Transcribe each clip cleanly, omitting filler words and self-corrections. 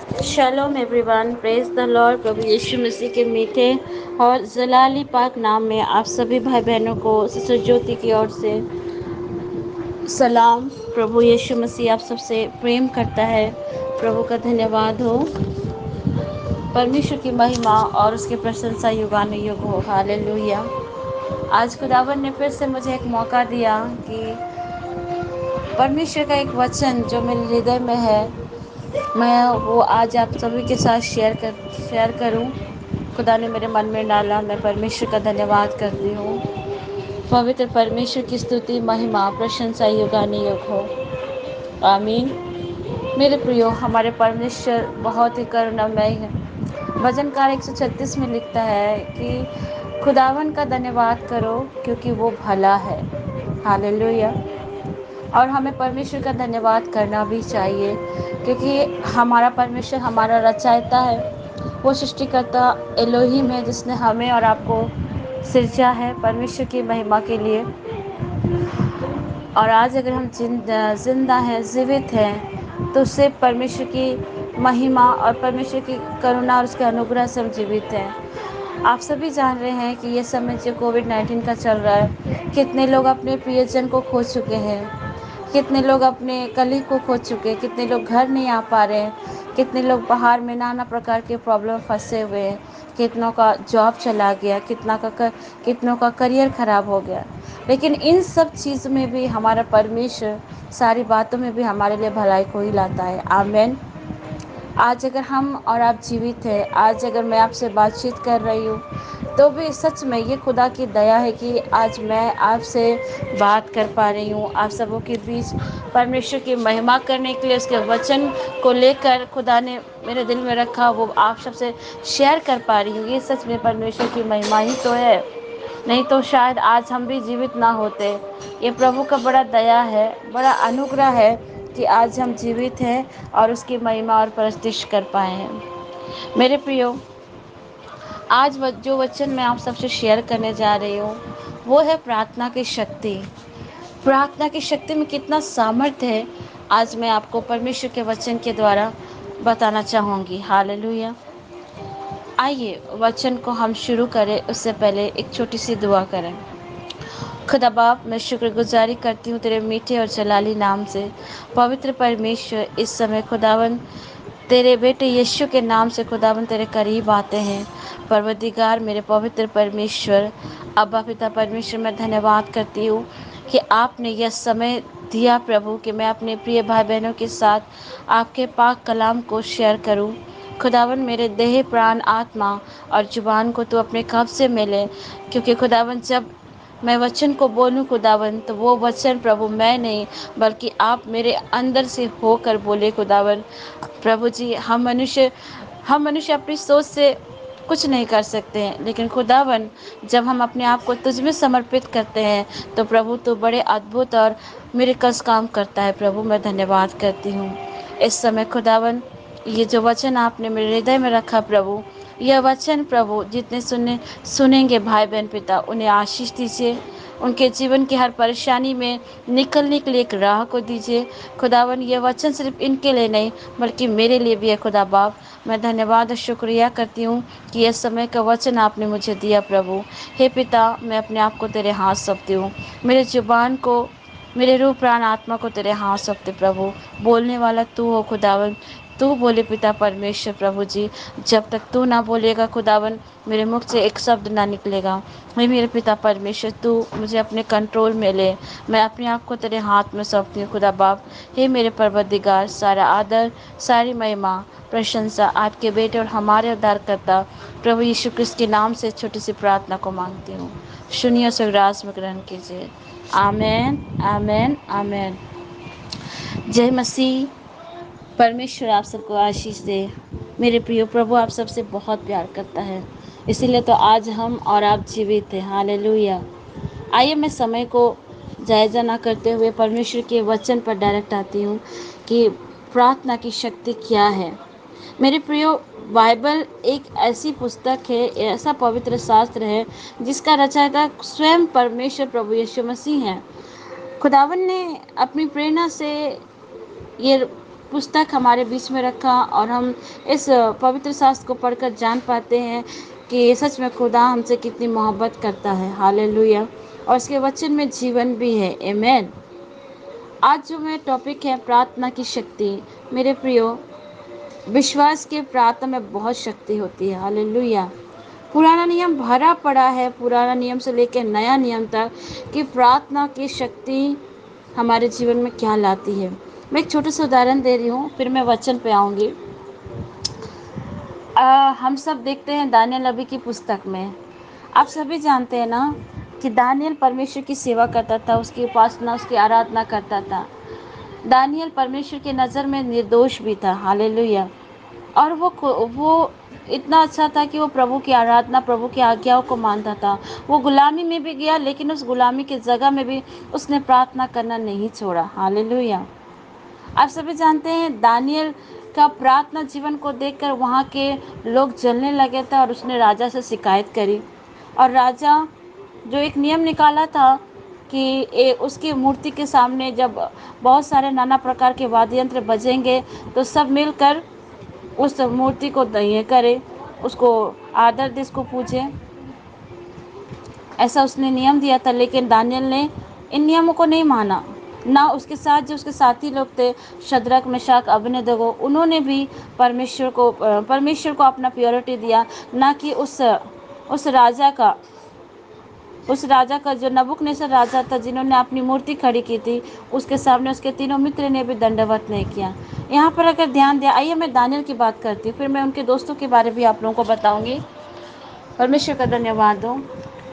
Shalom everyone, praise the lord. प्रभु यीशु मसीह के मीठे और जलाली पाक नाम में आप सभी भाई बहनों को सिस्टर ज्योति की ओर से सलाम। प्रभु यीशु मसीह आप सबसे प्रेम करता है। प्रभु का धन्यवाद हो, परमेश्वर की महिमा और उसकी प्रशंसा युगानुयुग हो। हालेलुया। आज खुदावन ने फिर से मुझे एक मौका दिया कि परमेश्वर का एक वचन जो मेरे हृदय में है, मैं वो आज आप सभी के साथ शेयर करूं। खुदा ने मेरे मन में डाला, मैं परमेश्वर का धन्यवाद करती हूँ। पवित्र परमेश्वर की स्तुति, महिमा, प्रशंसा युगानुयुग हो। आमीन। मेरे प्रियो, हमारे परमेश्वर बहुत ही करुणामय है। भजनकार 136 में लिखता है कि खुदावन का धन्यवाद करो क्योंकि वो भला है। हालेलुया। और हमें परमेश्वर का धन्यवाद करना भी चाहिए क्योंकि हमारा परमेश्वर हमारा रचयिता है। वो सृष्टिकर्ता एलोहीम है जिसने हमें और आपको सिरजा है परमेश्वर की महिमा के लिए। और आज अगर हम जिंदा हैं, जीवित हैं, तो सिर्फ परमेश्वर की महिमा और परमेश्वर की करुणा और उसके अनुग्रह से हम जीवित हैं। आप सभी जान रहे हैं कि ये समय जो कोविड-19 का चल रहा है, कितने लोग अपने प्रियजन को खो चुके हैं, कितने लोग अपने कलीग को खो चुके हैं, कितने लोग घर नहीं आ पा रहे हैं, कितने लोग बाहर में नाना प्रकार के प्रॉब्लम फंसे हुए हैं, कितनों का जॉब चला गया, कितनों का करियर ख़राब हो गया। लेकिन इन सब चीज़ में भी हमारा परमेश्वर सारी बातों में भी हमारे लिए भलाई को ही लाता है। आमीन। आज अगर हम और आप जीवित हैं, आज अगर मैं आपसे बातचीत कर रही हूँ, तो भी सच में ये खुदा की दया है कि आज मैं आपसे बात कर पा रही हूँ। आप सबों के बीच परमेश्वर की महिमा करने के लिए उसके वचन को लेकर खुदा ने मेरे दिल में रखा, वो आप सबसे शेयर कर पा रही हूँ। ये सच में परमेश्वर की महिमा ही तो है, नहीं तो शायद आज हम भी जीवित ना होते। ये प्रभु का बड़ा दया है, बड़ा अनुग्रह है कि आज हम जीवित हैं और उसकी महिमा और परस्तिश कर पाए हैं। मेरे प्रियो, आज जो वचन मैं आप सबसे शेयर करने जा रही हूँ, वो है प्रार्थना की शक्ति। प्रार्थना की शक्ति में कितना सामर्थ्य है, आज मैं आपको परमेश्वर के वचन के द्वारा बताना चाहूँगी। हालेलुया। आइए वचन को हम शुरू करें, उससे पहले एक छोटी सी दुआ करें। खुदा बाप, मैं शुक्रगुजारी करती हूँ तेरे मीठे और जलाली नाम से। पवित्र परमेश्वर, इस समय खुदावन तेरे बेटे यीशु के नाम से खुदावन तेरे करीब आते हैं। परवरदिगार, मेरे पवित्र परमेश्वर, अब्बा पिता परमेश्वर, मैं धन्यवाद करती हूँ कि आपने यह समय दिया प्रभु कि मैं अपने प्रिय भाई बहनों के साथ आपके पाक कलाम को शेयर करूँ। खुदावन, मेरे देह, प्राण, आत्मा और जुबान को तू अपने कब्ज़े में ले, क्योंकि खुदावन जब मैं वचन को बोलूं खुदावन, तो वो वचन प्रभु मैं नहीं बल्कि आप मेरे अंदर से होकर बोले खुदावन। प्रभु जी, हम मनुष्य अपनी सोच से कुछ नहीं कर सकते हैं, लेकिन खुदावन जब हम अपने आप को तुझ में समर्पित करते हैं तो प्रभु तो बड़े अद्भुत और मिरेकल्स काम करता है। प्रभु मैं धन्यवाद करती हूँ इस समय खुदावन, ये जो वचन आपने मेरे हृदय में रखा प्रभु, यह वचन प्रभु जितने सुनेंगे भाई बहन पिता, उन्हें आशीष दीजिए। उनके जीवन की हर परेशानी में निकलने के लिए एक राह को दीजिए। खुदावन, यह वचन सिर्फ इनके लिए नहीं बल्कि मेरे लिए भी है। खुदा बाप, मैं धन्यवाद और शुक्रिया करती हूँ कि यह समय का वचन आपने मुझे दिया प्रभु। हे पिता, मैं अपने आप को तेरे हाथ सौंपती हूँ, मेरे जुबान को, मेरे रूह, प्राण, आत्मा को तेरे हाथ सौंपते प्रभु। बोलने वाला तू हो खुदावन, तू बोले पिता परमेश्वर। प्रभु जी, जब तक तू ना बोलेगा खुदावन, मेरे मुख से एक शब्द ना निकलेगा। हे मेरे पिता परमेश्वर, तू मुझे अपने कंट्रोल में ले। मैं अपने आप को तेरे हाथ में सौंपती हूँ खुदा बाप। हे मेरे परवरदिगार, सारा आदर, सारी महिमा, प्रशंसा आपके बेटे और हमारे उद्धारकर्ता प्रभु यीशु क्रिस्त के नाम से छोटी सी प्रार्थना को मांगती हूँ। सुनिए, स्वर्गराज में ग्रहण कीजिए। आमेन, आमेन, आमेन। जय मसीह। परमेश्वर आप सबको आशीष दे। मेरे प्रिय, प्रभु आप सबसे बहुत प्यार करता है, इसीलिए तो आज हम और आप जीवित हैं। हालेलुया। आइए मैं समय को जायज़ा ना करते हुए परमेश्वर के वचन पर डायरेक्ट आती हूँ कि प्रार्थना की शक्ति क्या है। मेरे प्रियो, बाइबल एक ऐसी पुस्तक है, ऐसा पवित्र शास्त्र है जिसका रचयिता स्वयं परमेश्वर प्रभु यीशु मसीह हैं। खुदावन ने अपनी प्रेरणा से ये पुस्तक हमारे बीच में रखा और हम इस पवित्र शास्त्र को पढ़कर जान पाते हैं कि सच में खुदा हमसे कितनी मोहब्बत करता है। हालेलुया। और उसके वचन में जीवन भी है। आमीन। आज जो मेरा टॉपिक है प्रार्थना की शक्ति। मेरे प्रियो, विश्वास के प्रार्थना में बहुत शक्ति होती है। हालेलुया। पुराना नियम भरा पड़ा है, पुराना नियम से लेकर नया नियम तक, कि प्रार्थना की शक्ति हमारे जीवन में क्या लाती है। मैं एक छोटा सा उदाहरण दे रही हूँ, फिर मैं वचन पे आऊँगी। हम सब देखते हैं दानियल नबी की पुस्तक में, आप सभी जानते हैं ना कि दानियल परमेश्वर की सेवा करता था, उसकी उपासना, उसकी आराधना करता था। दानियल परमेश्वर की नज़र में निर्दोष भी था। हालेलुया। और वो इतना अच्छा था कि वो प्रभु की आराधना, प्रभु की आज्ञाओं को मानता था। वो गुलामी में भी गया, लेकिन उस गुलामी की जगह में भी उसने प्रार्थना करना नहीं छोड़ा। हालेलुया। आप सभी जानते हैं दानियल का प्रार्थना जीवन को देखकर वहाँ के लोग जलने लगे थे और उसने राजा से शिकायत करी। और राजा जो एक नियम निकाला था कि उसकी मूर्ति के सामने जब बहुत सारे नाना प्रकार के वाद्य यंत्र बजेंगे तो सब मिलकर उस मूर्ति को ये करे, उसको आदर दे, उसको पूजे। ऐसा उसने नियम दिया था, लेकिन दानियल ने इन नियमों को नहीं माना। ना उसके साथ जो उसके साथी लोग थे, शद्रक, मेशक, अबेदनगो, उन्होंने भी परमेश्वर को अपना प्योरिटी दिया, ना कि उस राजा का जो नबूकनेस्सर राजा था, जिन्होंने अपनी मूर्ति खड़ी की थी, उसके सामने उसके तीनों मित्र ने भी दंडवत नहीं किया। यहाँ पर अगर ध्यान दिया, आइए मैं दानियल की बात करती हूँ, फिर मैं उनके दोस्तों के बारे भी आप लोगों को बताऊंगी। परमेश्वर का धन्यवाद हो।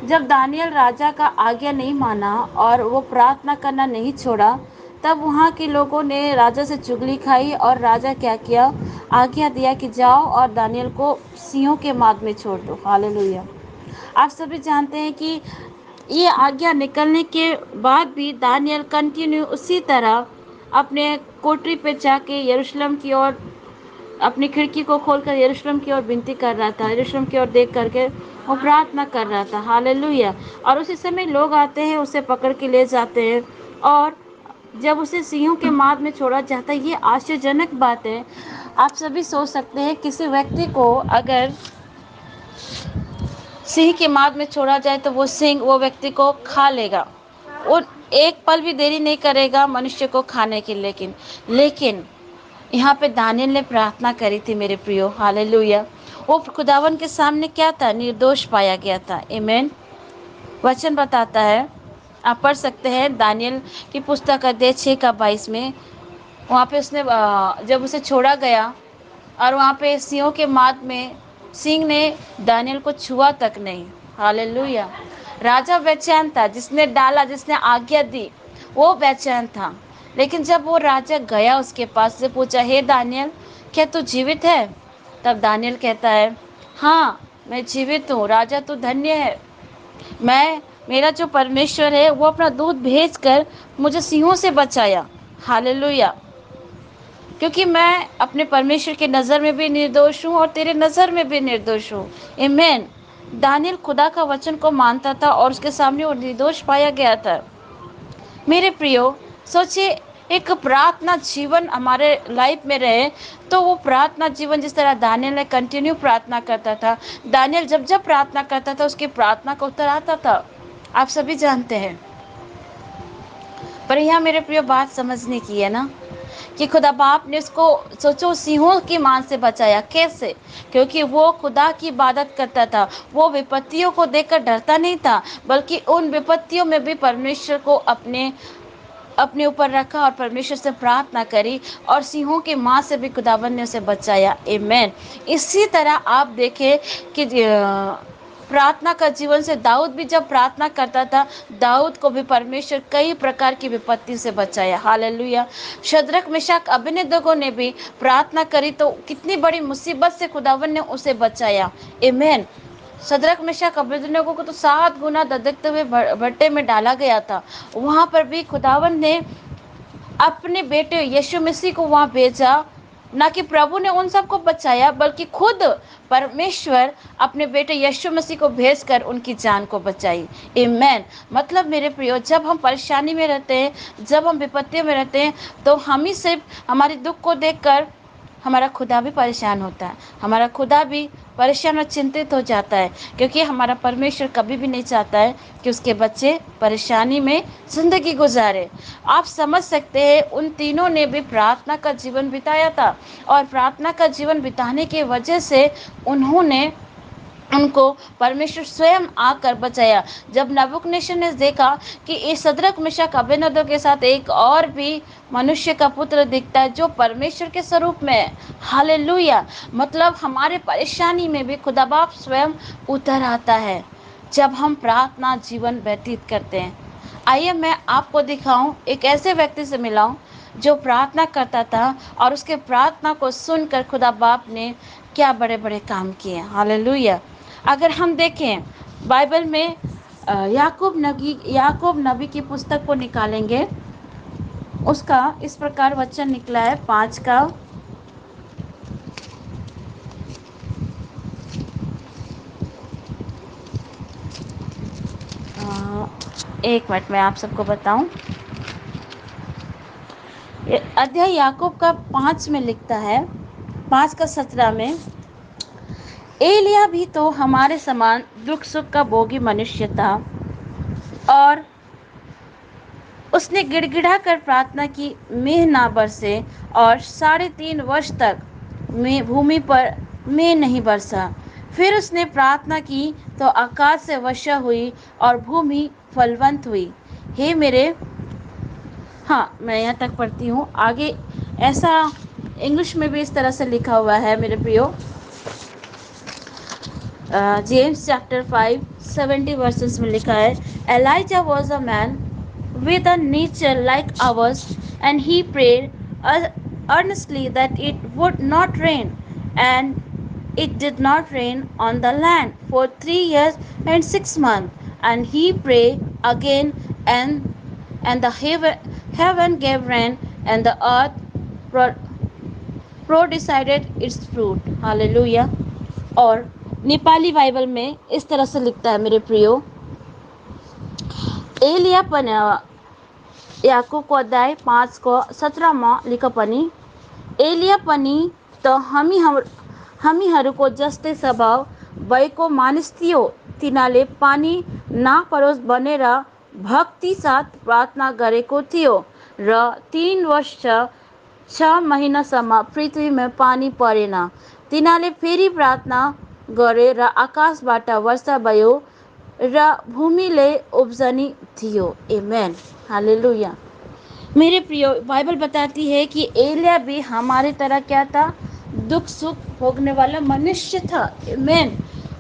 जब दानियल राजा का आज्ञा नहीं माना और वो प्रार्थना करना नहीं छोड़ा, तब वहाँ के लोगों ने राजा से चुगली खाई और राजा क्या किया, आज्ञा दिया कि जाओ और दानियल को सिंहों के माद में छोड़ दो। हालेलुया। आप सभी जानते हैं कि ये आज्ञा निकलने के बाद भी दानियल कंटिन्यू उसी तरह अपने कोठरी पे जाके यरूशलेम की ओर, अपनी खिड़की को खोलकर यरूशलेम की ओर विनती कर रहा था, यरूशलेम की ओर देख करके वो प्रार्थना कर रहा था। हालेलुया। और उसी समय लोग आते हैं, उसे पकड़ के ले जाते हैं और जब उसे सिंहों के माद में छोड़ा जाता है। ये आश्चर्यजनक बात है। आप सभी सोच सकते हैं, किसी व्यक्ति को अगर सिंह के माद में छोड़ा जाए तो वो सिंह वो व्यक्ति को खा लेगा, और एक पल भी देरी नहीं करेगा मनुष्य को खाने की। लेकिन यहाँ पे दानियल ने प्रार्थना करी थी मेरे प्रियो। हालेलुया। वो खुदावन के सामने क्या था, निर्दोष पाया गया था। आमीन। वचन बताता है, आप पढ़ सकते हैं दानियल की पुस्तक अध्याय 6 का 22 में। वहाँ पे उसने जब उसे छोड़ा गया और वहाँ पे सिंहों के माद में सिंह ने दानियल को छुआ तक नहीं। हालेलुया। राजा बेचैन था, जिसने डाला, जिसने आज्ञा दी, वो बेचैन था। लेकिन जब वो राजा गया उसके पास से पूछा, हे दानियल, क्या तू जीवित है? तब दानियल कहता है, हाँ मैं जीवित हूँ राजा, तू धन्य है। मेरा जो परमेश्वर है वो अपना दूध भेजकर मुझे सिंहों से बचाया। हालेलुया। क्योंकि मैं अपने परमेश्वर की नज़र में भी निर्दोष हूँ और तेरे नज़र में भी निर्दोष हूँ। आमीन। दानियल खुदा का वचन को मानता था और उसके सामने वो निर्दोष पाया गया था। मेरे प्रियो, सोचिए, एक प्रार्थना जीवन हमारे लाइफ में रहे तो वो प्रार्थना जीवन, जिस तरह दानियल ने कंटिन्यू प्रार्थना करता था, दानियल जब जब प्रार्थना करता था उसकी प्रार्थना का उत्तर आता था, आप सभी जानते हैं। पर यहाँ मेरे प्रियो बात समझने की है ना, कि खुदा बाप ने उसको, सोचो, सिंहों की मान से बचाया। कैसे? क्योंकि वो खुदा की इबादत करता था। वो विपत्तियों को देखकर डरता नहीं था, बल्कि उन विपत्तियों में भी परमेश्वर को अपने अपने ऊपर रखा और परमेश्वर से प्रार्थना करी, और सिंहों के माँ से भी खुदावन ने उसे बचाया। आमीन। इसी तरह आप देखें कि प्रार्थना का जीवन से दाऊद भी जब प्रार्थना करता था, दाऊद को भी परमेश्वर कई प्रकार की विपत्ति से बचाया। हालेलुया। शद्रक, मेशक, अबेदनगो ने भी प्रार्थना करी तो कितनी बड़ी मुसीबत से खुदावन ने उसे बचाया। आमीन। शद्रक, मेशक, अबेदनगो को तो 7 गुना धधकते हुए भट्टे में डाला गया था। वहाँ पर भी खुदावन ने अपने बेटे यीशु मसीह को वहाँ भेजा, ना कि प्रभु ने उन सबको बचाया, बल्कि खुद परमेश्वर अपने बेटे यीशु मसीह को भेजकर उनकी जान को बचाई। आमीन। मतलब मेरे प्रियो, जब हम परेशानी में रहते हैं, जब हम विपत्ति में रहते हैं, तो हम ही सिर्फ हमारे दुख को देखकर हमारा खुदा भी परेशान होता है, हमारा खुदा भी परेशान और चिंतित हो जाता है, क्योंकि हमारा परमेश्वर कभी भी नहीं चाहता है कि उसके बच्चे परेशानी में ज़िंदगी गुजारे। आप समझ सकते हैं, उन तीनों ने भी प्रार्थना का जीवन बिताया था, और प्रार्थना का जीवन बिताने की वजह से उनको परमेश्वर स्वयं आकर बचाया। जब नबूकदनेस्सर ने देखा कि इस सदरक मिशक अबेदनगो के साथ एक और भी मनुष्य का पुत्र दिखता है जो परमेश्वर के स्वरूप में है, हालेलुया। मतलब हमारे परेशानी में भी खुदा बाप स्वयं उतर आता है जब हम प्रार्थना जीवन व्यतीत करते हैं। आइए मैं आपको दिखाऊं, एक ऐसे व्यक्ति से मिलाऊं जो प्रार्थना करता था, और उसके प्रार्थना को सुनकर खुदा बाप ने क्या बड़े बड़े काम किए, हालेलुया। अगर हम देखें बाइबल में याकूब नबी की पुस्तक को निकालेंगे, उसका इस प्रकार वचन निकला है 5 का। एक मिनट में आप सबको बताऊं। अध्याय याकूब का 5 में लिखता है, 5 का 17 में, एलिया भी तो हमारे समान दुख सुख का भोगी मनुष्य था, और उसने गिड़गिड़ा कर प्रार्थना की, मेघ ना बरसे, और 3.5 वर्ष तक भूमि पर मेघ नहीं बरसा। फिर उसने प्रार्थना की तो आकाश से वर्षा हुई और भूमि फलवंत हुई। हे मेरे, हाँ मैं यहाँ तक पढ़ती हूँ, आगे ऐसा इंग्लिश में भी इस तरह से लिखा हुआ है मेरे प्रियो। जेम्स चैप्टर 5 70 वर्सेस में लिखा है, Eliza was a man with a nature like ours, and he prayed earnestly that it would not rain, and it did not rain on the land for 3 years and 6 months. And he prayed again, and the heaven gave rain, and the earth producided its fruit. Hallelujah. और Nepali Bible में इस तरह से लिखता है मेरे प्रियो, एलिया याकूबको अध्याय 5 को 17 मा लिख पनि, एलिया पनि त हामीहरूको जस्तै स्वभाव भएको मानिस थियो। तिनीहरूले पानी नपरोस् भनेर भक्ति साथ प्रार्थना गरेको थियो, र 3 वर्ष 6 महिनासम्म पृथ्वीमा पानी परेन। तिनीहरूले फेरि प्रार्थना गरे र आकाशबाट वर्षा भयो र भूमिले उब्जनी थियो। आमेन, हालेलुया। मेरे प्रियो, बाइबल बताती है कि एलिया भी हमारी तरह क्या था, दुख सुख भोगने वाला मनुष्य था। आमेन।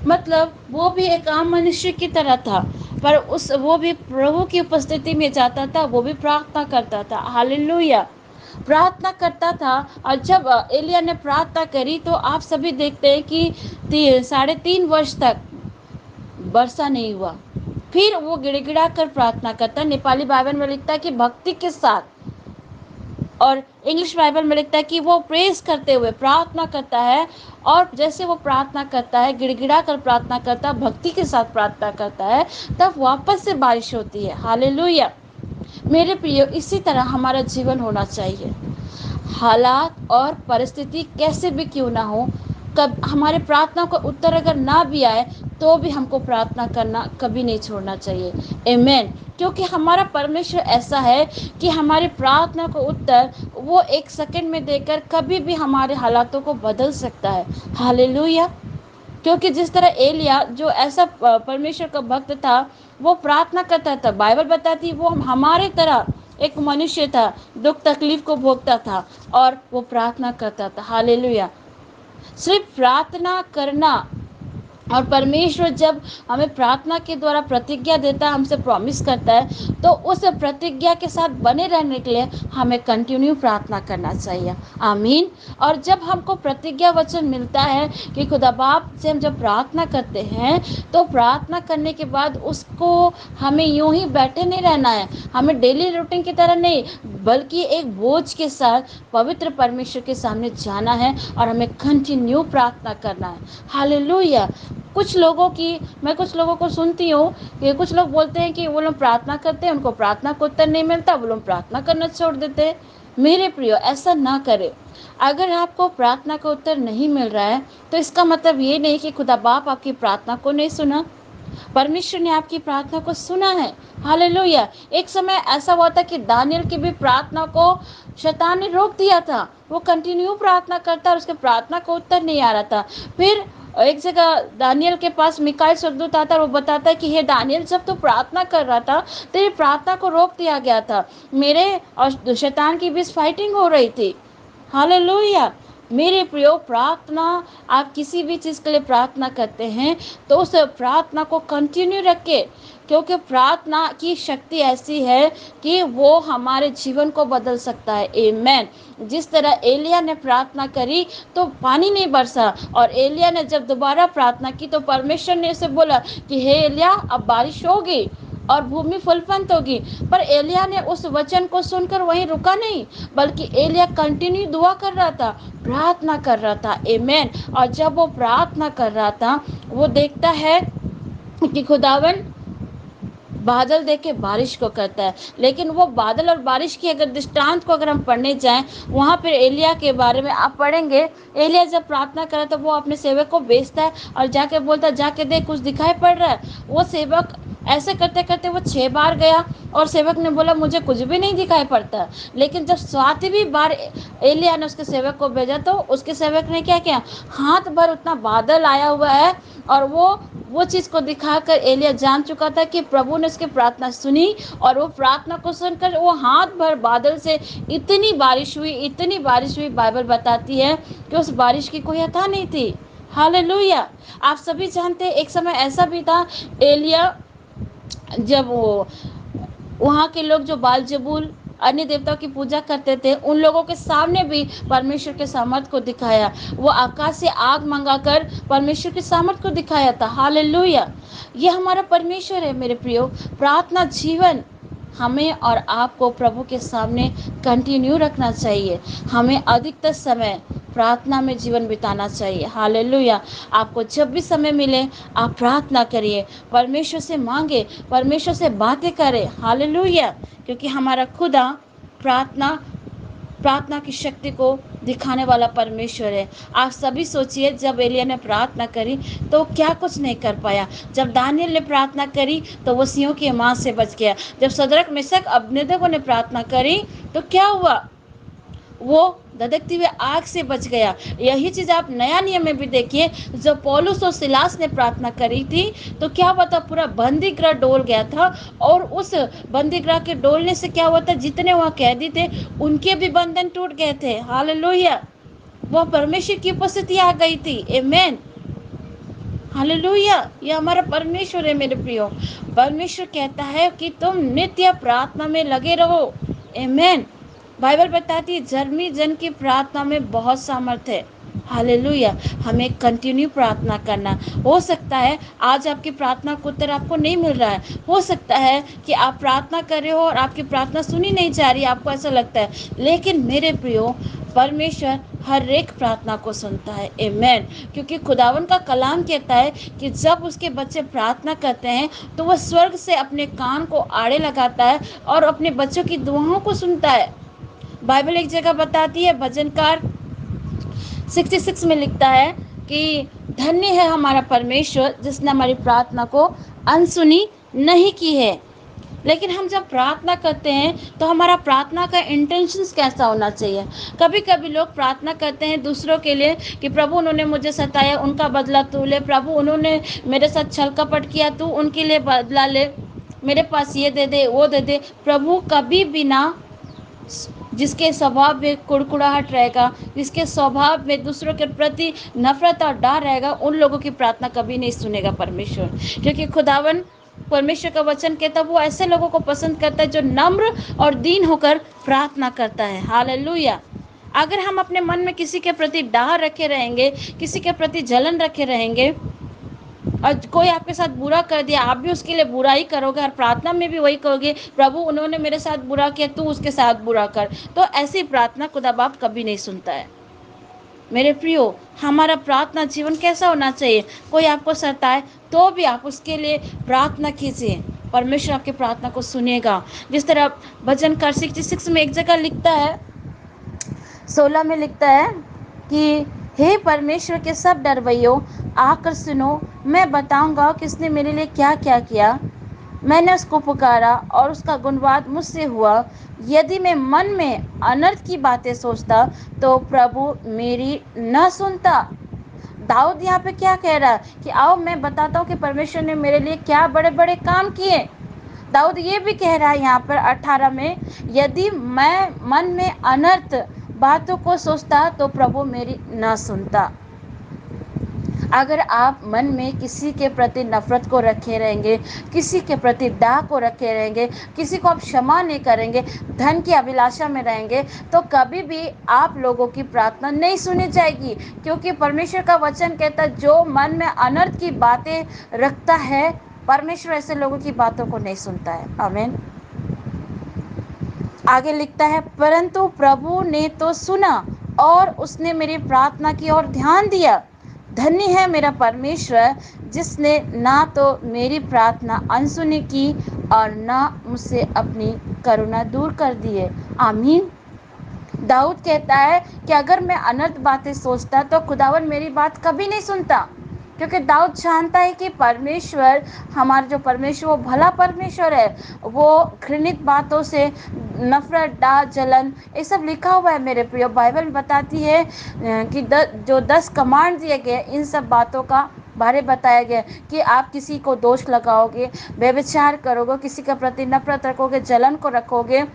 मतलब वो भी एक आम मनुष्य की तरह था, पर वो भी प्रभु की उपस्थिति में जाता था, वो भी प्रार्थना करता था, हालेलुया, प्रार्थना करता था। और जब एलिया ने प्रार्थना करी तो आप सभी देखते हैं कि 3.5 वर्ष तक वर्षा नहीं हुआ। फिर वो गिड़गिड़ा कर प्रार्थना करता है। नेपाली बाइबल में लिखता है कि भक्ति के साथ, और इंग्लिश बाइबल में लिखता है कि वो प्रेस करते हुए प्रार्थना करता है। और जैसे वो प्रार्थना करता है, गिड़गिड़ा कर प्रार्थना करता है, भक्ति के साथ प्रार्थना करता है, तब वापस से बारिश होती है, हालेलुया। मेरे प्रियो, इसी तरह हमारा जीवन होना चाहिए। हालात और परिस्थिति कैसे भी क्यों ना हो, कब हमारे प्रार्थना का उत्तर अगर ना भी आए तो भी हमको प्रार्थना करना कभी नहीं छोड़ना चाहिए। आमेन। क्योंकि हमारा परमेश्वर ऐसा है कि हमारी प्रार्थना का उत्तर वो 1 सेकंड में देकर कभी भी हमारे हालातों को बदल सकता है, हालेलुया। क्योंकि जिस तरह एलिया जो ऐसा परमेश्वर का भक्त था, वो प्रार्थना करता था, बाइबल बताती वो हमारे तरह एक मनुष्य था, दुख तकलीफ को भोगता था और वो प्रार्थना करता था, हालेलुया। सिर्फ प्रार्थना करना और परमेश्वर जब हमें प्रार्थना के द्वारा प्रतिज्ञा देता है, हमसे प्रॉमिस करता है, तो उस प्रतिज्ञा के साथ बने रहने के लिए हमें कंटिन्यू प्रार्थना करना चाहिए। आमीन। और जब हमको प्रतिज्ञा वचन मिलता है कि खुदा बाप से हम जब प्रार्थना करते हैं, तो प्रार्थना करने के बाद उसको हमें यूं ही बैठे नहीं रहना है, हमें डेली रूटीन की तरह नहीं, बल्कि एक बोझ के साथ पवित्र परमेश्वर के सामने जाना है और हमें कंटिन्यू प्रार्थना करना है। हालेलुया। मैं कुछ लोगों को सुनती हूँ कि कुछ लोग बोलते हैं कि वो लोग प्रार्थना करते हैं, उनको प्रार्थना का उत्तर नहीं मिलता, वो लोग प्रार्थना करना छोड़ देते हैं। मेरे प्रियो, ऐसा ना करें। अगर आपको प्रार्थना का उत्तर नहीं मिल रहा है, तो इसका मतलब ये नहीं कि खुदा बाप आपकी प्रार्थना को नहीं सुना। परमेश्वर ने आपकी प्रार्थना को सुना है। हालेलुया। एक समय ऐसा हुआ था कि दानियल की भी प्रार्थना को शैतान ने रोक दिया था। वो कंटिन्यू प्रार्थना करता और उसके प्रार्थना का उत्तर नहीं आ रहा था। फिर एक जगह दानियल के पास मिकाएल स्वर्गदूत आता है और वो बताता है कि हे दानियल, जब तू प्रार्थना कर रहा था, तेरी प्रार्थना को रोक दिया गया था, मेरे और शैतान की बीच फाइटिंग हो रही थी। हालेलुया। मेरे प्रियो, प्रार्थना, आप किसी भी चीज़ के लिए प्रार्थना करते हैं तो उस प्रार्थना को कंटिन्यू रखें, क्योंकि प्रार्थना की शक्ति ऐसी है कि वो हमारे जीवन को बदल सकता है। आमेन। जिस तरह एलिया ने प्रार्थना करी तो पानी नहीं बरसा, और एलिया ने जब दोबारा प्रार्थना की तो परमेश्वर ने उसे बोला कि हे एलिया, अब बारिश होगी और भूमि फलवंत होगी। पर एलिया ने उस वचन को सुनकर वहीं रुका नहीं, बल्कि एलिया कंटिन्यू दुआ कर रहा था, प्रार्थना कर रहा था। आमेन। और जब वो प्रार्थना कर रहा था, वो देखता है कि खुदावन बादल देख के बारिश को करता है। लेकिन वो बादल और बारिश की अगर दृष्टांत को अगर हम पढ़ने जाएं, वहाँ पर एलिया के बारे में आप पढ़ेंगे। एलिया जब प्रार्थना करे तो वो अपने सेवक को भेजता है और जाके बोलता है, जाके देख कुछ दिखाई पड़ रहा है। वो सेवक ऐसे करते करते वो 6 बार गया और सेवक ने बोला मुझे कुछ भी नहीं दिखाई पड़ता। लेकिन जब 7वीं बार एलिया ने उसके सेवक को भेजा तो उसके सेवक ने क्या किया, हाथ भर उतना बादल आया हुआ है, और वो चीज़ को दिखाकर एलिया जान चुका था कि प्रभु ने उसकी प्रार्थना सुनी, और वो प्रार्थना को सुनकर वो हाथ भर बादल से इतनी बारिश हुई, इतनी बारिश हुई, बाइबल बताती है कि उस बारिश की कोई अता नहीं थी। हालेलुया। आप सभी जानते हैं एक समय ऐसा भी था, एलिया जब वो वहाँ के लोग जो बाल जबूल अन्य देवताओं की पूजा करते थे, उन लोगों के सामने भी परमेश्वर के सामर्थ को दिखाया। वो आकाश से आग मंगाकर परमेश्वर के सामर्थ को दिखाया था। हालेलुया। ये हमारा परमेश्वर है मेरे प्रियो। प्रार्थना जीवन हमें और आपको प्रभु के सामने कंटिन्यू रखना चाहिए। हमें अधिकतर समय प्रार्थना में जीवन बिताना चाहिए। हालेलुया। आपको जब भी समय मिले आप प्रार्थना करिए, परमेश्वर से मांगे, परमेश्वर से बातें करें। हालेलुया। क्योंकि हमारा खुदा प्रार्थना प्रार्थना की शक्ति को दिखाने वाला परमेश्वर है। आप सभी सोचिए, जब एलिया ने प्रार्थना करी तो क्या कुछ नहीं कर पाया। जब दानियल ने प्रार्थना करी तो वो सिंहों की माँ से बच गया। जब सदरक मेशक अबेदनगो ने प्रार्थना करी तो क्या हुआ, वो धधकती हुए आग से बच गया। यही चीज़ आप नया नियम में भी देखिए, जब पौलुस और सिलास ने प्रार्थना करी थी तो क्या हुआ था, पूरा बंदी गृह डोल गया था, और उस बंदी गृह के डोलने से क्या हुआ था, जितने वहाँ कैदी थे उनके भी बंधन टूट गए थे। हालेलुया। वह परमेश्वर की उपस्थिति आ गई थी। आमेन। हालेलुया। ये हमारा परमेश्वर है मेरे प्रियो। परमेश्वर कहता है कि तुम नित्य प्रार्थना में लगे रहो। आमेन। बाइबल बताती है धर्मी जन की प्रार्थना में बहुत सामर्थ्य है। हालेलुया। हमें कंटिन्यू प्रार्थना करना। हो सकता है आज आपकी प्रार्थना का उत्तर आपको नहीं मिल रहा है, हो सकता है कि आप प्रार्थना कर रहे हो और आपकी प्रार्थना सुनी नहीं जा रही, आपको ऐसा लगता है, लेकिन मेरे प्रियो, परमेश्वर हर एक प्रार्थना को सुनता है। आमेन। क्योंकि खुदावन का कलाम कहता है कि जब उसके बच्चे प्रार्थना करते हैं तो वह स्वर्ग से अपने कान को आड़े लगाता है और अपने बच्चों की दुआओं को सुनता है। बाइबल एक जगह बताती है, भजनकार 66 में लिखता है कि धन्य है हमारा परमेश्वर जिसने हमारी प्रार्थना को अनसुनी नहीं की है। लेकिन हम जब प्रार्थना करते हैं तो हमारा प्रार्थना का इंटेंशंस कैसा होना चाहिए। कभी कभी लोग प्रार्थना करते हैं दूसरों के लिए कि प्रभु उन्होंने मुझे सताया, उनका बदला तू ले, प्रभु उन्होंने मेरे साथ छल कपट किया, तू उनके लिए बदला ले, मेरे पास ये दे दे वो दे दे। प्रभु कभी भी ना जिसके स्वभाव में कुड़कुड़ाहट रहेगा, जिसके स्वभाव में दूसरों के प्रति नफरत और डर रहेगा, उन लोगों की प्रार्थना कभी नहीं सुनेगा परमेश्वर। क्योंकि खुदावन परमेश्वर का वचन कहता है वो ऐसे लोगों को पसंद करता है जो नम्र और दीन होकर प्रार्थना करता है। हालेलुया। अगर हम अपने मन में किसी के प्रति डर रखे रहेंगे, किसी के प्रति जलन रखे रहेंगे, और कोई आपके साथ बुरा कर दिया, आप भी उसके लिए बुरा ही करोगे और प्रार्थना में भी वही कहोगे, प्रभु उन्होंने मेरे साथ बुरा किया, तू उसके साथ बुरा कर, तो ऐसी प्रार्थना खुदा बाप कभी नहीं सुनता है। मेरे प्रियो, हमारा प्रार्थना जीवन कैसा होना चाहिए? कोई आपको सताए तो भी आप उसके लिए प्रार्थना कीजिए, परमेश्वर आपकी प्रार्थना को सुनेगा। जिस तरह भजनकार 66 में एक जगह लिखता है, 16 में लिखता है कि हे परमेश्वर के सब डरवैयों, आकर सुनो, मैं बताऊंगा किसने मेरे लिए क्या क्या किया। मैंने उसको पुकारा और उसका गुणवाद मुझसे हुआ। यदि मैं मन में अनर्थ की बातें सोचता तो प्रभु मेरी न सुनता। दाऊद यहाँ पे क्या कह रहा है कि आओ मैं बताता हूँ कि परमेश्वर ने मेरे लिए क्या बड़े बड़े काम किए। दाऊद ये भी कह रहा है यहाँ पर 18 में, यदि मैं मन में अनर्थ बातों को सोचता तो प्रभु मेरी न सुनता। अगर आप मन में किसी के प्रति नफरत को रखे रहेंगे, किसी के प्रति डाह को रखे रहेंगे, किसी को आप क्षमा नहीं करेंगे, धन की अभिलाषा में रहेंगे, तो कभी भी आप लोगों की प्रार्थना नहीं सुनी जाएगी। क्योंकि परमेश्वर का वचन कहता है जो मन में अनर्थ की बातें रखता है, परमेश्वर ऐसे लोगों की बातों को नहीं सुनता है। आमीन। आगे लिखता है, परंतु प्रभु ने तो सुना और उसने मेरी प्रार्थना की और ध्यान दिया। धन्य है मेरा परमेश्वर जिसने ना तो मेरी प्रार्थना अनसुनी की और ना मुझसे अपनी करुणा दूर कर दी है। आमीन। दाऊद कहता है कि अगर मैं अनर्थ बातें सोचता तो खुदावन मेरी बात कभी नहीं सुनता। क्योंकि दाऊद जानता है कि परमेश्वर, हमारा जो परमेश्वर वो भला परमेश्वर है, वो घृणित बातों से नफरत, डाह, जलन, ये सब लिखा हुआ है। मेरे प्रिय, बाइबल बताती है कि जो 10 कमांड दिए गए, इन सब बातों का बारे बताया गया कि आप किसी को दोष लगाओगे, व्यभिचार करोगे, किसी के प्रति नफरत रखोगे, जलन को रखोगे,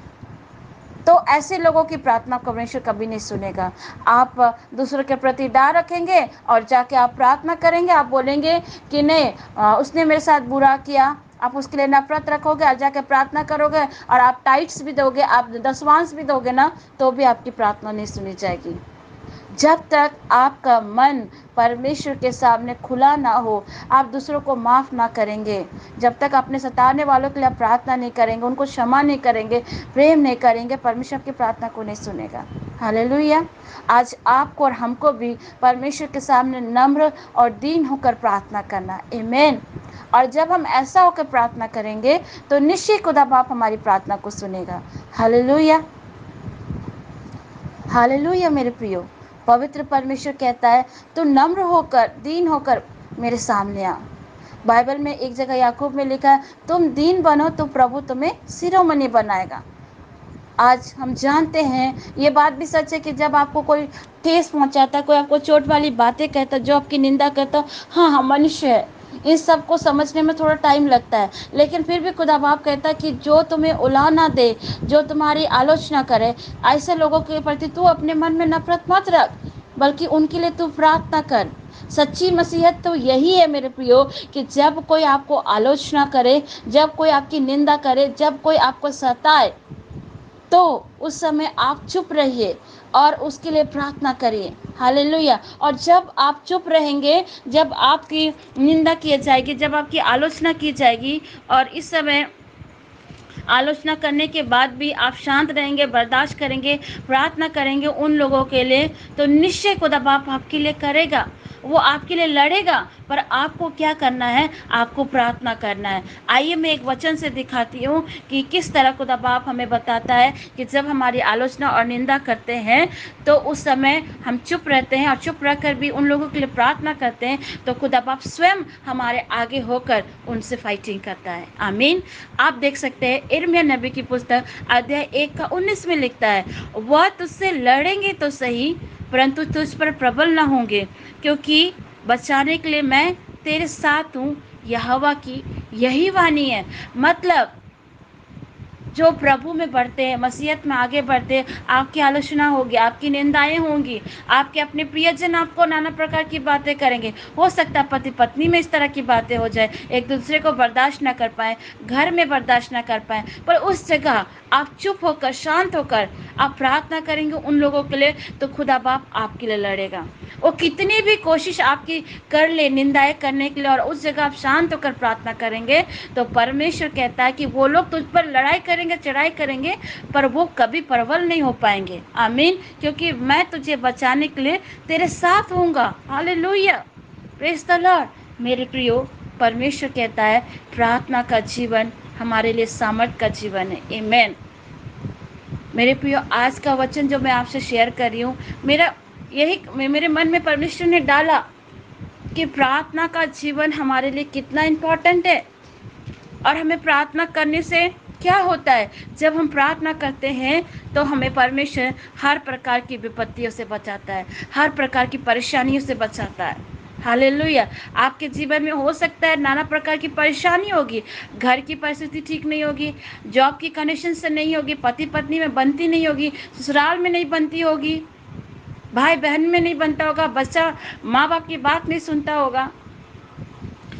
तो ऐसे लोगों की प्रार्थना परमेश्वर कभी नहीं सुनेगा। आप दूसरों के प्रति डर रखेंगे और जाके आप प्रार्थना करेंगे, आप बोलेंगे कि नहीं उसने मेरे साथ बुरा किया, आप उसके लिए नफरत रखोगे और जाके प्रार्थना करोगे और आप टाइट्स भी दोगे, आप दशवांश भी दोगे ना, तो भी आपकी प्रार्थना नहीं सुनी जाएगी। जब तक आपका मन परमेश्वर के सामने खुला ना हो, आप दूसरों को माफ़ ना करेंगे, जब तक अपने सताने वालों के लिए प्रार्थना नहीं करेंगे, उनको क्षमा नहीं करेंगे, प्रेम नहीं करेंगे, परमेश्वर की प्रार्थना को नहीं सुनेगा। हालेलुया। आज आपको और हमको भी परमेश्वर के सामने नम्र और दीन होकर प्रार्थना करना। आमीन। और जब हम ऐसा होकर प्रार्थना करेंगे तो निश्चय खुदा बाप हमारी प्रार्थना को सुनेगा। हालेलुया। हालेलुया। मेरे प्रियो, पवित्र परमेश्वर कहता है तू नम्र होकर, दीन होकर मेरे सामने आ। बाइबल में एक जगह याकूब में लिखा है, तुम दीन बनो तो प्रभु तुम्हें शिरोमणि बनाएगा। आज हम जानते हैं, ये बात भी सच है कि जब आपको कोई ठेस पहुंचाता है, कोई आपको चोट वाली बातें कहता है, जो आपकी निंदा करता, हाँ हम मनुष्य है, इस सब को समझने में थोड़ा टाइम लगता है, लेकिन फिर भी खुदा बाप कहता है कि जो तुम्हें उला ना दे, जो तुम्हारी आलोचना करे, ऐसे लोगों के प्रति तू अपने मन में नफरत मत रख, बल्कि उनके लिए तू प्रार्थना कर। सच्ची मसीहत तो यही है मेरे प्रियो कि जब कोई आपको आलोचना करे, जब कोई आपकी निंदा करे, जब कोई आपको सताए, तो उस समय आप चुप रहिए और उसके लिए प्रार्थना करिए। हालेलुया। और जब आप चुप रहेंगे, जब आपकी निंदा की जाएगी, जब आपकी आलोचना की जाएगी, और इस समय आलोचना करने के बाद भी आप शांत रहेंगे, बर्दाश्त करेंगे, प्रार्थना करेंगे उन लोगों के लिए, तो निश्चय खुदा बाप आपके लिए करेगा। वो आपके लिए लड़ेगा, पर आपको क्या करना है? आपको प्रार्थना करना है। आइए मैं एक वचन से दिखाती हूँ कि किस तरह खुदा बाप हमें बताता है कि जब हमारी आलोचना और निंदा करते हैं तो उस समय हम चुप रहते हैं और चुप रहकर भी उन लोगों के लिए प्रार्थना करते हैं, तो खुदा बाप स्वयं हमारे आगे होकर उनसे फाइटिंग करता है। आमीन। आप देख सकते हैं यिर्मयाह नबी की पुस्तक अध्याय 1 का 19 में लिखता है, वह तुझसे लड़ेंगे तो सही, परंतु तुझ पर प्रबल न होंगे, क्योंकि बचाने के लिए मैं तेरे साथ हूँ। यहोवा की यही वाणी है। मतलब जो प्रभु में बढ़ते हैं, मसीहत में आगे बढ़ते हैं, आपकी आलोचना होगी, आपकी निंदाएं होंगी, आपके अपने प्रियजन आपको नाना प्रकार की बातें करेंगे। हो सकता है पति पत्नी में इस तरह की बातें हो जाए, एक दूसरे को बर्दाश्त ना कर पाए, घर में बर्दाश्त ना कर पाए, पर उस जगह आप चुप होकर, शांत होकर आप प्रार्थना करेंगे उन लोगों के लिए, तो खुदा बाप आपके लिए लड़ेगा। वो कितनी भी कोशिश आपकी कर ले निंदाएं करने के लिए, और उस जगह आप शांत होकर प्रार्थना करेंगे, तो परमेश्वर कहता है कि वो लोग तुझ पर लड़ाई करेंगे, चढ़ाई करेंगे, पर वो कभी प्रबल नहीं हो पाएंगे। आमीन। क्योंकि मैं तुझे बचाने के लिए तेरे साथ हूँगा। Hallelujah, praise the lord. मेरे प्रियो, परमेश्वर कहता है प्रार्थना का जीवन हमारे लिए सामर्थ का जीवन है। आमीन। मेरे प्रियो, आज का वचन जो मैं आपसे शेयर कर रही हूँ, मेरे मन में परमेश्वर ने डाला कि प्रार्थना का जीवन हमारे लिए कितना इम्पोर्टेंट है, और हमें प्रार्थना करने से क्या होता है। जब हम प्रार्थना करते हैं तो हमें परमेश्वर हर प्रकार की विपत्तियों से बचाता है, हर प्रकार की परेशानियों से बचाता है। हालेलुया। आपके जीवन में हो सकता है नाना प्रकार की परेशानी होगी, घर की परिस्थिति ठीक नहीं होगी, जॉब की कनेक्शन से नहीं होगी, पति पत्नी में बनती नहीं होगी, ससुराल में नहीं बनती होगी, भाई बहन में नहीं बनता होगा, बच्चा माँ बाप की बात नहीं सुनता होगा।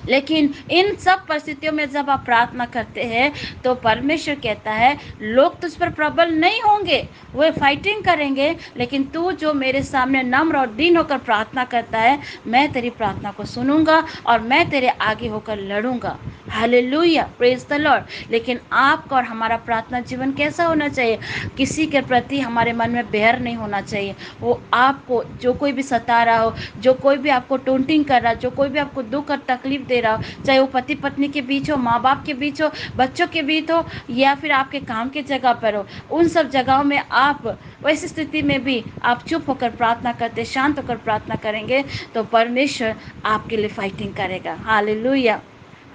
लेकिन इन सब परिस्थितियों में जब आप प्रार्थना करते हैं तो परमेश्वर कहता है लोग तुझ पर प्रबल नहीं होंगे, वे फाइटिंग करेंगे, लेकिन तू जो मेरे सामने नम्र और दीन होकर प्रार्थना करता है, मैं तेरी प्रार्थना को सुनूंगा और मैं तेरे आगे होकर लड़ूंगा। Hallelujah, praise the lord. लेकिन आपका और हमारा प्रार्थना जीवन कैसा होना चाहिए? किसी के प्रति हमारे मन में बैर नहीं होना चाहिए। वो आपको जो कोई भी सता रहा हो, जो कोई भी आपको टोंटिंग कर रहा हो, जो कोई भी आपको दुख और तकलीफ दे रहा हो, चाहे वो पति पत्नी के बीच हो, माँ बाप के बीच हो, बच्चों के बीच हो, या फिर आपके काम के जगह पर हो, उन सब जगहों में आप वैसी स्थिति में भी आप चुप होकर प्रार्थना करते, शांत होकर प्रार्थना करेंगे, तो परमेश्वर आपके लिए फाइटिंग करेगा। Hallelujah,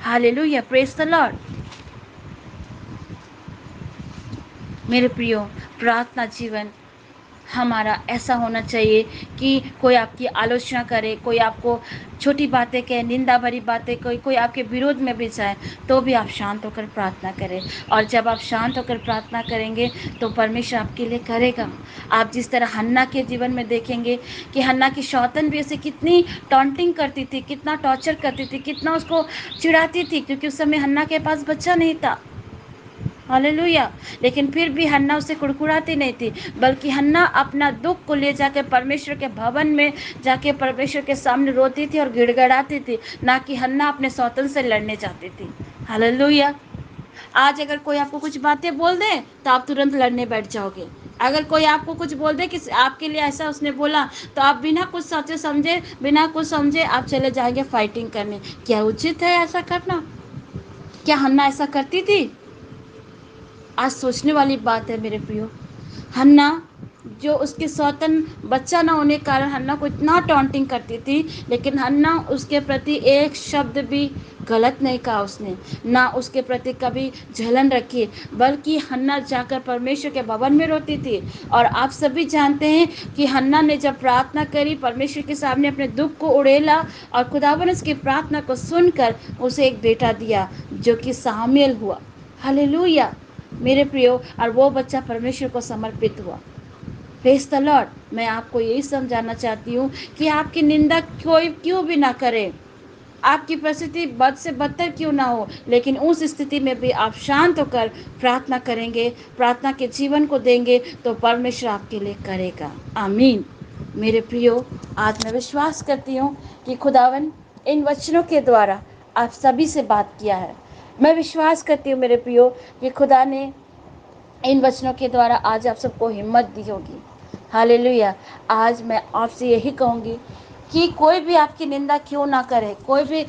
hallelujah, praise the lord. मेरे प्रियो, प्रार्थना जीवन हमारा ऐसा होना चाहिए कि कोई आपकी आलोचना करे, कोई आपको छोटी बातें कहे, निंदा भरी बातें, कोई आपके विरोध में भी जाए, तो भी आप शांत होकर प्रार्थना करें। और जब आप शांत होकर प्रार्थना करेंगे तो परमेश्वर आपके लिए करेगा। आप जिस तरह हन्ना के जीवन में देखेंगे कि हन्ना की सौतन भी उसे कितनी टॉन्टिंग करती थी, कितना टॉर्चर करती थी, कितना उसको चिढ़ाती थी, क्योंकि उस समय हन्ना के पास बच्चा नहीं था। हालेलुया। लेकिन फिर भी हन्ना उसे कुड़कुड़ाती नहीं थी, बल्कि हन्ना अपना दुख को ले जाकर परमेश्वर के भवन में जाके परमेश्वर के सामने रोती थी और गिड़गिड़ाती थी, ना कि हन्ना अपने सौतन से लड़ने जाती थी। हालेलुया। आज अगर कोई आपको कुछ बातें बोल दे तो आप तुरंत लड़ने बैठ जाओगे। अगर कोई आपको कुछ बोल दे कि आपके लिए ऐसा उसने बोला, तो आप बिना कुछ सोचे समझे, बिना कुछ समझे आप चले जाएंगे फाइटिंग करने। क्या उचित है ऐसा करना? क्या हन्ना ऐसा करती थी? आज सोचने वाली बात है मेरे प्रियो। हन्ना जो उसके सौतन बच्चा ना होने के कारण हन्ना को इतना टॉन्टिंग करती थी, लेकिन हन्ना उसके प्रति एक शब्द भी गलत नहीं कहा उसने, ना उसके प्रति कभी जलन रखी, बल्कि हन्ना जाकर परमेश्वर के भवन में रोती थी। और आप सभी जानते हैं कि हन्ना ने जब प्रार्थना करी, परमेश्वर के सामने अपने दुख को उड़ेला, और खुदावन उसकी प्रार्थना को सुनकर उसे एक बेटा दिया जो कि सामुएल हुआ। हालेलुया मेरे प्रियो, और वो बच्चा परमेश्वर को समर्पित हुआ। Praise the Lord. मैं आपको यही समझाना चाहती हूँ कि आपकी निंदा कोई क्यों भी ना करे, आपकी परिस्थिति बद से बदतर क्यों ना हो, लेकिन उस स्थिति में भी आप शांत होकर प्रार्थना करेंगे, प्रार्थना के जीवन को देंगे, तो परमेश्वर आपके लिए करेगा। आमीन। मेरे प्रियो, आज मैं विश्वास करती हूँ कि खुदावन इन वचनों के द्वारा आप सभी से बात किया है। मैं विश्वास करती हूँ मेरे प्रियो कि खुदा ने इन वचनों के द्वारा आज आप सबको हिम्मत दी होगी। हालेलुया। आज मैं आपसे यही कहूँगी कि कोई भी आपकी निंदा क्यों ना करे, कोई भी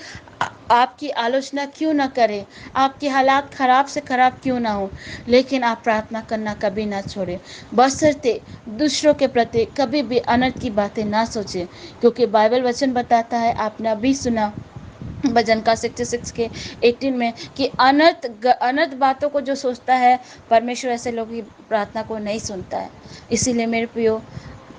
आपकी आलोचना क्यों ना करे, आपके हालात खराब से खराब क्यों ना हो, लेकिन आप प्रार्थना करना कभी ना छोड़ें। बशर्ते दूसरों के प्रति कभी भी अनर्थ की बातें ना सोचें, क्योंकि बाइबल वचन बताता है, आपने अभी सुना भजन का 66 के 18 में, कि अनर्थ बातों को जो सोचता है, परमेश्वर ऐसे लोगों की प्रार्थना को नहीं सुनता है। इसीलिए मेरे प्रियो,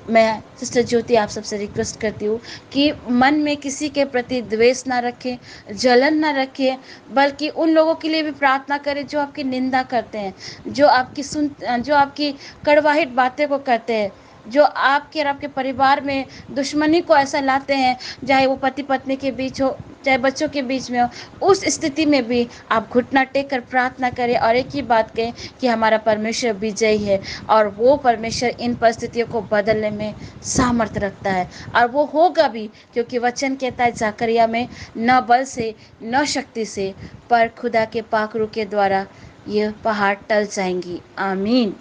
मैं सिस्टर ज्योति आप सबसे रिक्वेस्ट करती हूँ कि मन में किसी के प्रति द्वेष ना रखें, जलन ना रखें, बल्कि उन लोगों के लिए भी प्रार्थना करें जो आपकी निंदा करते हैं, जो आपकी कड़वाहट बातें को करते हैं, जो आपके और आपके परिवार में दुश्मनी को ऐसा लाते हैं, चाहे वो पति पत्नी के बीच हो, चाहे बच्चों के बीच में हो। उस स्थिति में भी आप घुटना टेक कर प्रार्थना करें और एक ही बात कहें कि हमारा परमेश्वर विजयी है और वो परमेश्वर इन परिस्थितियों को बदलने में सामर्थ्य रखता है, और वो होगा भी, क्योंकि वचन कहता है जकरिया में, न बल से न शक्ति से, पर खुदा के पाखरू के द्वारा ये पहाड़ टल जाएंगी। आमीन।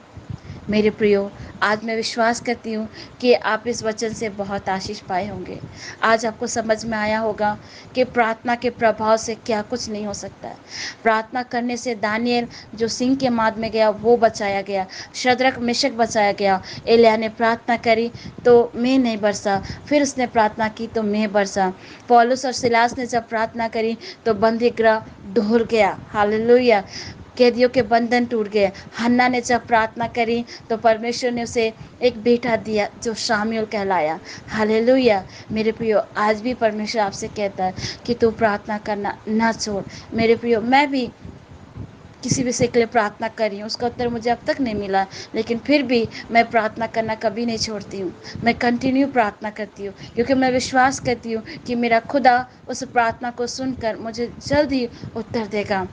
मेरे प्रियो, आज मैं विश्वास करती हूँ कि आप इस वचन से बहुत आशीष पाए होंगे। आज आपको समझ में आया होगा कि प्रार्थना के प्रभाव से क्या कुछ नहीं हो सकता है। प्रार्थना करने से दानियल जो सिंह के माद में गया वो बचाया गया, शद्रक मेशक बचाया गया। एलिय्याह ने प्रार्थना करी तो मेंह नहीं बरसा, फिर उसने प्रार्थना की तो मेंह बरसा। पौलुस और सिलास ने जब प्रार्थना करी तो बंदी गृह ढुर गया। हालेलुया। कैदियों के बंधन टूट गए। हन्ना ने जब प्रार्थना करी तो परमेश्वर ने उसे एक बेटा दिया जो शामूएल कहलाया। हालेलुया। मेरे प्रियो, आज भी परमेश्वर आपसे कहता है कि तू प्रार्थना करना ना छोड़। मेरे प्रियो, मैं भी किसी विषय के लिए प्रार्थना कर रही हूँ, उसका उत्तर मुझे अब तक नहीं मिला, लेकिन फिर भी मैं प्रार्थना करना कभी नहीं छोड़ती हूँ। मैं कंटिन्यू प्रार्थना करती हूँ, क्योंकि मैं विश्वास करती हूँ कि मेरा खुदा उस प्रार्थना को सुनकर मुझे जल्द ही उत्तर देगा।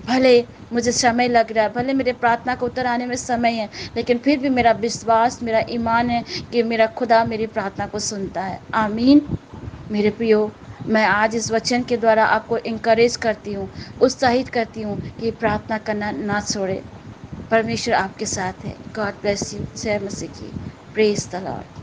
भले मुझे समय लग रहा है, भले मेरे प्रार्थना को उत्तर आने में समय है, लेकिन फिर भी मेरा विश्वास, मेरा ईमान है कि मेरा खुदा मेरी प्रार्थना को सुनता है। आमीन। मेरे प्रियो, मैं आज इस वचन के द्वारा आपको इंकरेज करती हूँ, उत्साहित करती हूँ कि प्रार्थना करना ना छोड़े। परमेश्वर आपके साथ है। God bless you. जय मसीह की। Praise the Lord.